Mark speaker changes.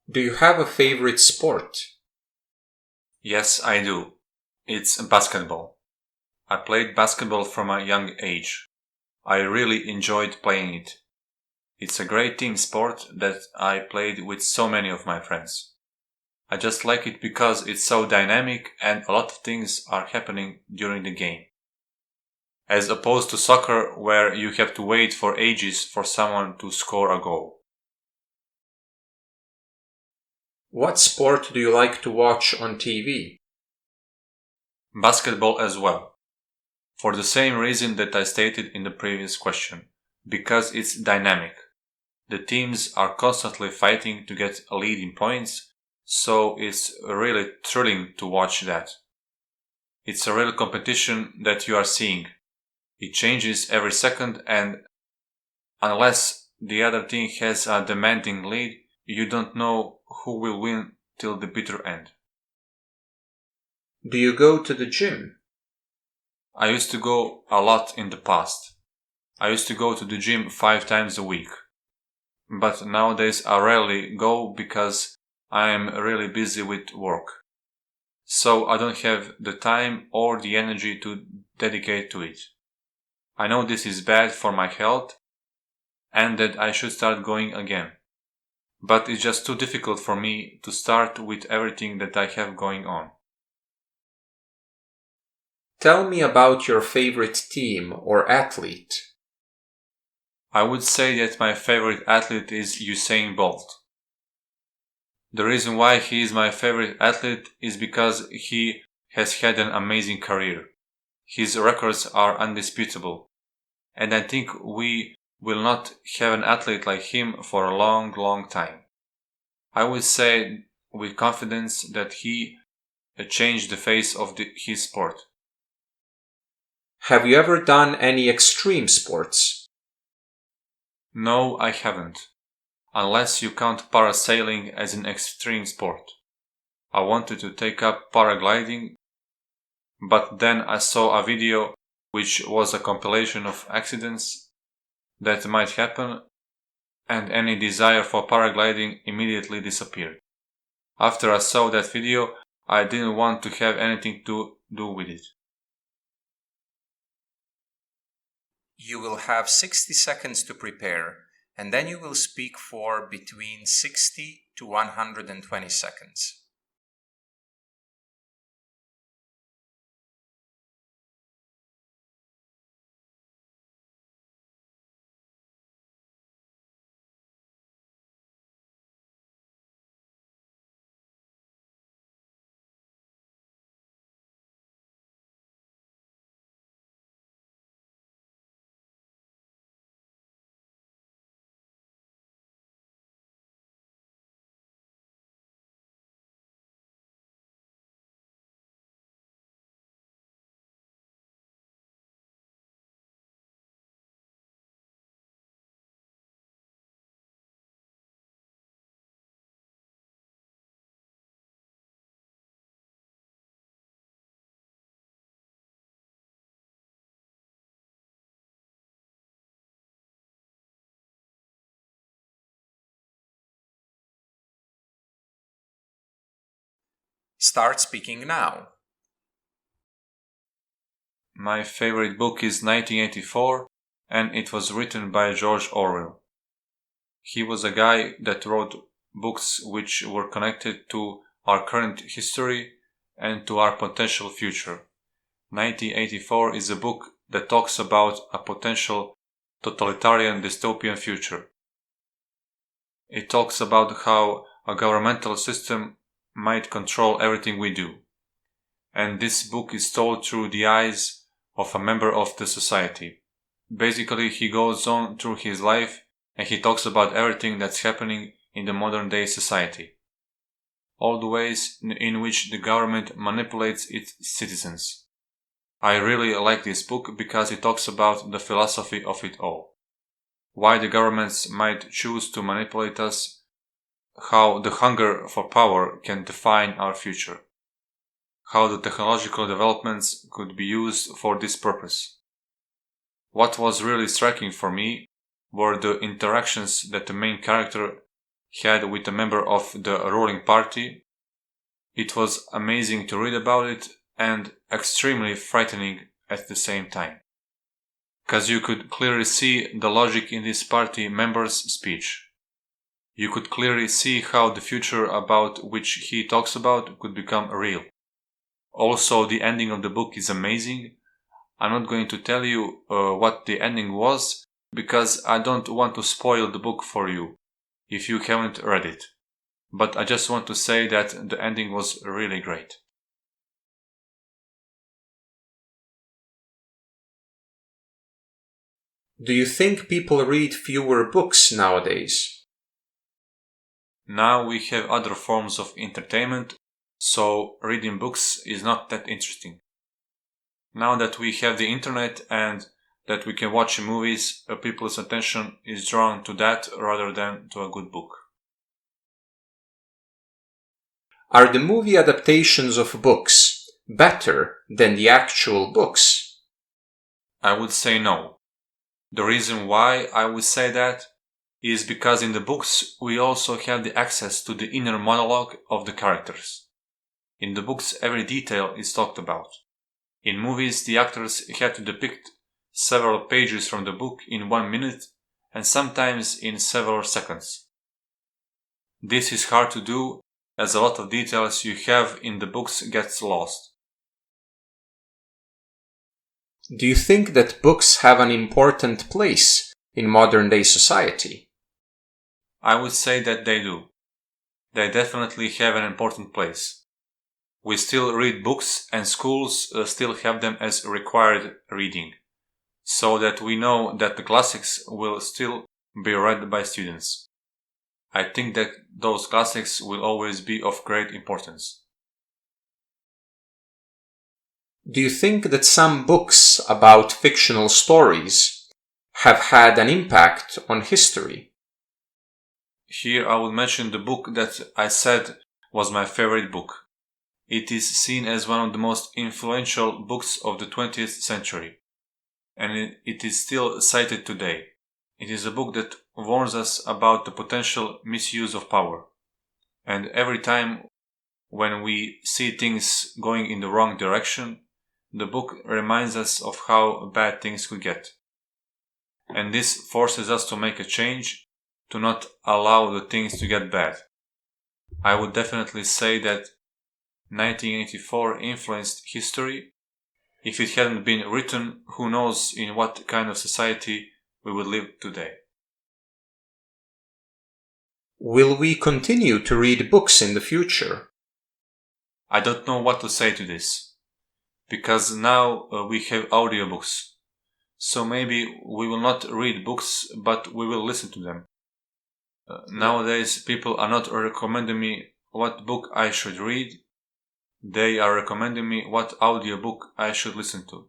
Speaker 1: Do you have a favorite sport?
Speaker 2: Yes, I do. It's basketball. I played basketball from a young age. I really enjoyed playing it. It's a great team sport that I played with so many of my friends. I just like it because it's so dynamic and a lot of things are happening during the game. As opposed to soccer where you have to wait for ages for someone to score a goal.
Speaker 1: What sport do you like to watch on TV?
Speaker 2: Basketball as well. For the same reason that I stated in the previous question. Because it's dynamic. The teams are constantly fighting to get a lead in points, so it's really thrilling to watch that. It's a real competition that you are seeing. It changes every second, and unless the other team has a demanding lead, you don't know who will win till the bitter end.
Speaker 1: Do you go to the gym?
Speaker 2: I used to go a lot in the past. I used to go to the gym 5 times a week. But nowadays I rarely go because I am really busy with work. So I don't have the time or the energy to dedicate to it. I know this is bad for my health and that I should start going again. But it's just too difficult for me to start with everything that I have going on.
Speaker 1: Tell me about your favorite team or athlete.
Speaker 2: I would say that my favorite athlete is Usain Bolt. The reason why he is my favorite athlete is because he has had an amazing career. His records are undisputable, and I think we will not have an athlete like him for a long, long time. I would say with confidence that he changed the face of his sport.
Speaker 1: Have you ever done any extreme sports?
Speaker 2: No, I haven't. Unless you count parasailing as an extreme sport. I wanted to take up paragliding, but then I saw a video which was a compilation of accidents that might happen, and any desire for paragliding immediately disappeared. After I saw that video, I didn't want to have anything to do with it.
Speaker 3: You will have 60 seconds to prepare, and then you will speak for between 60 to 120 seconds. Start speaking now.
Speaker 2: My favorite book is 1984, and it was written by George Orwell. He was a guy that wrote books which were connected to our current history and to our potential future. 1984 is a book that talks about a potential totalitarian dystopian future. It talks about how a governmental system might control everything we do. And this book is told through the eyes of a member of the society. Basically, he goes on through his life and he talks about everything that's happening in the modern day society. All the ways in which the government manipulates its citizens. I really like this book because it talks about the philosophy of it all. Why the governments might choose to manipulate us, how the hunger for power can define our future, how the technological developments could be used for this purpose. What was really striking for me were the interactions that the main character had with a member of the ruling party. It was amazing to read about it and extremely frightening at the same time, because you could clearly see the logic in this party member's speech. You could clearly see how the future about which he talks about could become real. Also, the ending of the book is amazing. I'm not going to tell you what the ending was, because I don't want to spoil the book for you if you haven't read it. But I just want to say that the ending was really great.
Speaker 1: Do you think people read fewer books nowadays?
Speaker 2: Now we have other forms of entertainment, so reading books is not that interesting. Now that we have the internet and that we can watch movies, people's attention is drawn to that rather than to a good book.
Speaker 1: Are the movie adaptations of books better than the actual books?
Speaker 2: I would say no. The reason why I would say that is because in the books we also have the access to the inner monologue of the characters. In the books every detail is talked about. In movies the actors had to depict several pages from the book in 1 minute and sometimes in several seconds. This is hard to do as a lot of details you have in the books gets lost.
Speaker 1: Do you think that books have an important place in modern day society?
Speaker 2: I would say that they do. They definitely have an important place. We still read books and schools still have them as required reading, so that we know that the classics will still be read by students. I think that those classics will always be of great importance.
Speaker 1: Do you think that some books about fictional stories have had an impact on history?
Speaker 2: Here I will mention the book that I said was my favorite book. It is seen as one of the most influential books of the 20th century, and it is still cited today. It is a book that warns us about the potential misuse of power. And every time when we see things going in the wrong direction, the book reminds us of how bad things could get. And this forces us to make a change, to not allow the things to get bad. I would definitely say that 1984 influenced history. If it hadn't been written, who knows in what kind of society we would live today.
Speaker 1: Will we continue to read books in the future?
Speaker 2: I don't know what to say to this, because now we have audiobooks. So maybe we will not read books, but we will listen to them. Nowadays people are not recommending me what book I should read. They are recommending me what audiobook I should listen to.